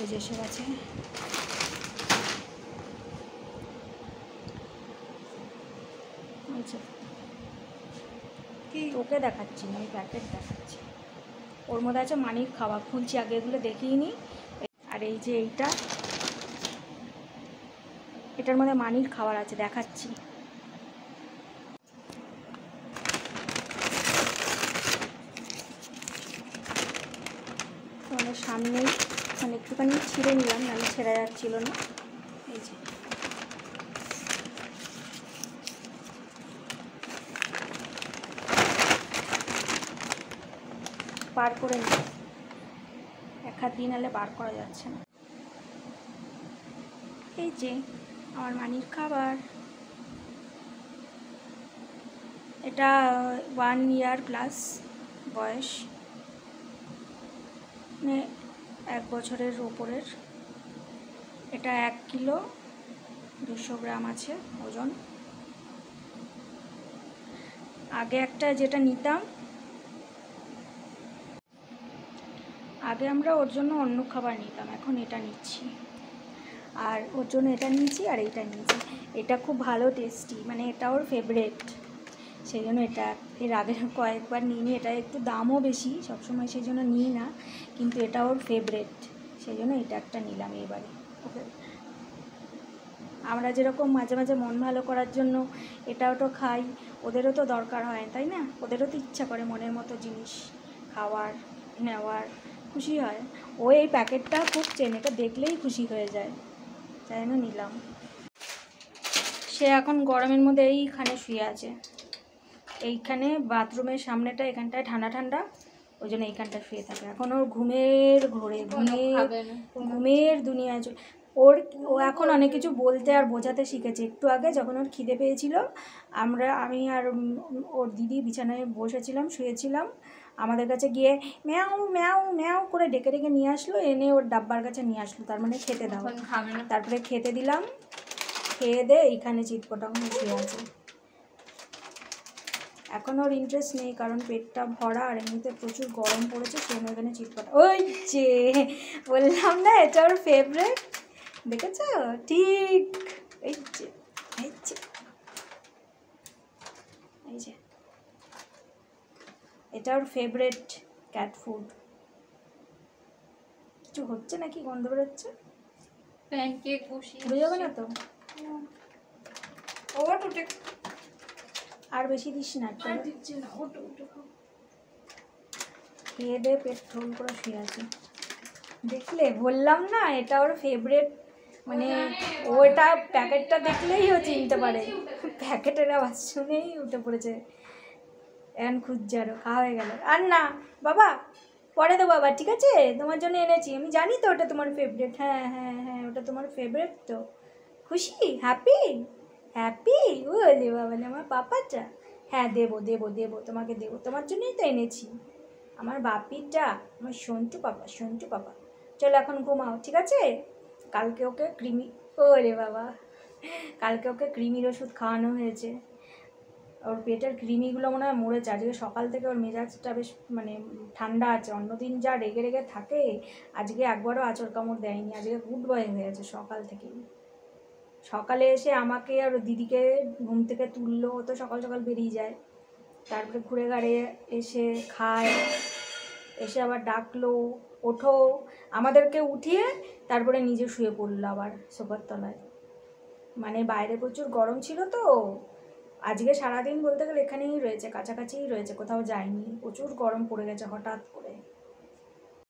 ওই যে এসে গেছে। কি ওকে দেখাচ্ছি না, আমি প্যাকেট দেখাচ্ছি। ওর মধ্যে আছে মানির খাবার, খুলছি আগে, এগুলো দেখিয়ে নিই। আর এই যে এটার মধ্যে মানির খাবার আছে, দেখাচ্ছি। তোমাদের সামনেই, মানে একটুখানি ছিঁড়ে নিলাম, নাহলে ছেঁড়া যাচ্ছিল না। এই যে বার করে নিই, এক হাত দিন হলে বার করা যাচ্ছে না। এই যে আমার মানির খাবার, এটা 1 ইয়ার প্লাস বয়স, মানে 1 বছরের ওপরের। এটা 1 কিলো 200 গ্রাম আছে ওজন। আগে একটা যেটা নিতাম, আগে আমরা ওর জন্য অন্য খাবার নিতাম, এখন এটা নিচ্ছি। আর ওর জন্য এটা নিয়েছি আর এইটা নিয়েছি। এটা খুব ভালো টেস্টি, মানে এটা ওর ফেভারেট, সেই জন্য এটা এর আগে কয়েকবার নিই। এটা একটু দামও বেশি, সবসময় সেই জন্য নিই না, কিন্তু এটা ওর ফেভারেট, সেই জন্য এটা একটা নিলাম এবারে। ওকে, আমরা যেরকম মাঝে মাঝে মন ভালো করার জন্য এটা ওটা খাই, ওদেরও তো দরকার হয়, তাই না? ওদেরও তো ইচ্ছা করে মনের মতো জিনিস খাওয়ার, নেওয়ার, খুশি হয়। ও এই প্যাকেটটা খুব চেন, এটা দেখলেই খুশি হয়ে যায়, তাই জন্য নিলাম। সে এখন গরমের মধ্যে এইখানে শুয়ে আছে, এইখানে বাথরুমের সামনেটা, এখানটায় ঠান্ডা ঠান্ডা, ওই জন্য এইখানটা শুয়ে থাকে। এখন ওর ঘুমের ঘোরে, ঘুমের দুনিয়ায় ও এখন অনেক কিছু বলতে আর বোঝাতে শিখেছে। একটু আগে যখন ওর খিদে পেয়েছিল, আমি আর ওর দিদি বিছানায় বসেছিলাম, শুয়েছিলাম, আমাদের কাছে গিয়ে ম্যাও ম্যাও ম্যাও করে ডেকে ডেকে নিয়ে আসলো, এনে ওর ডাব্বার কাছে নিয়ে আসলো, তার মানে খেতে দাও। তারপরে খেতে দিলাম, খেয়ে দে এইখানে চিৎপটাং শুয়ে আছে। এখন ওর ইন্টারেস্ট নেই, কারণ পেটটা ভরা, আর এমনিতে প্রচুর গরম পড়েছে, সেজন্য এখানে চিৎপটা। ওই যে বললাম না এটা ওর ফেভারেট, দেখেছ? ঠিক এই যে এই যে এই যে এটা ওর ফেভারেট ক্যাট ফুড। কিছু হচ্ছে নাকি, গন্ধ বেরোচ্ছে? প্যানকেক বসিয়ে উড়ে যাবে না তো? ওট উঠে, আর বেশি দিস না, আর দিচ্ছে না, ওট উঠে খাও। খেয়ে দে, পেট ফুল করে শুয়ে আছে। দেখলে বললাম না এটা ওর ফেভারেট, মানে ওটা প্যাকেটটা দেখলেই ও চিনতে পারে। প্যাকেটের আওয়াজ শুনেই উঠে পড়েছে, এখন খুঁজছে, আরও খাওয়া হয়ে গেল। আর না বাবা, পরে তো বাবা, ঠিক আছে, তোমার জন্য এনেছি, আমি জানি তো ওটা তোমার ফেভারেট। হ্যাঁ হ্যাঁ হ্যাঁ, ওটা তোমার ফেভারেট তো। খুশি, হ্যাপি হ্যাপি, বলে বাবা আমার পাপাটা। হ্যাঁ দেবো দেবো দেবো, তোমাকে দেবো, তোমার জন্যই তো এনেছি, আমার বাপিটা, আমার সন্টু পাপা, সন্টু পাপা। চলো এখন ঘুমাও, ঠিক আছে? কালকে ওকে ওরে বাবা, কালকে ওকে কৃমির ওষুধ খাওয়ানো হয়েছে। ওর পেটের কৃমিগুলো মনে হয় মরেছে। আজকে সকাল থেকে ওর মেজাজটা বেশ মানে ঠান্ডা আছে, অন্যদিন যা রেগে রেগে থাকে, আজকে একবারও আঁচড় কামড় দেয়নি, আজকে গুড বয় হয়ে আছে সকাল থেকেই। সকালে এসে আমাকে আর দিদিকে ঘুম থেকে তুললো, ও তো সকাল সকাল বেরিয়ে যায়, তারপরে ঘুরে ঘাড়ে এসে খায়, এসে আবার ডাকলো ওঠো, আমাদেরকে উঠিয়ে তারপরে নিজে শুয়ে পড়লো আবার সোফার তলায়। মানে বাইরে প্রচুর গরম ছিল তো, আজকে সারাদিন বলতে গেলে এখানেই রয়েছে, কাছাকাছিই রয়েছে, কোথাও যায়নি, প্রচুর গরম পড়ে গেছে হঠাৎ করে।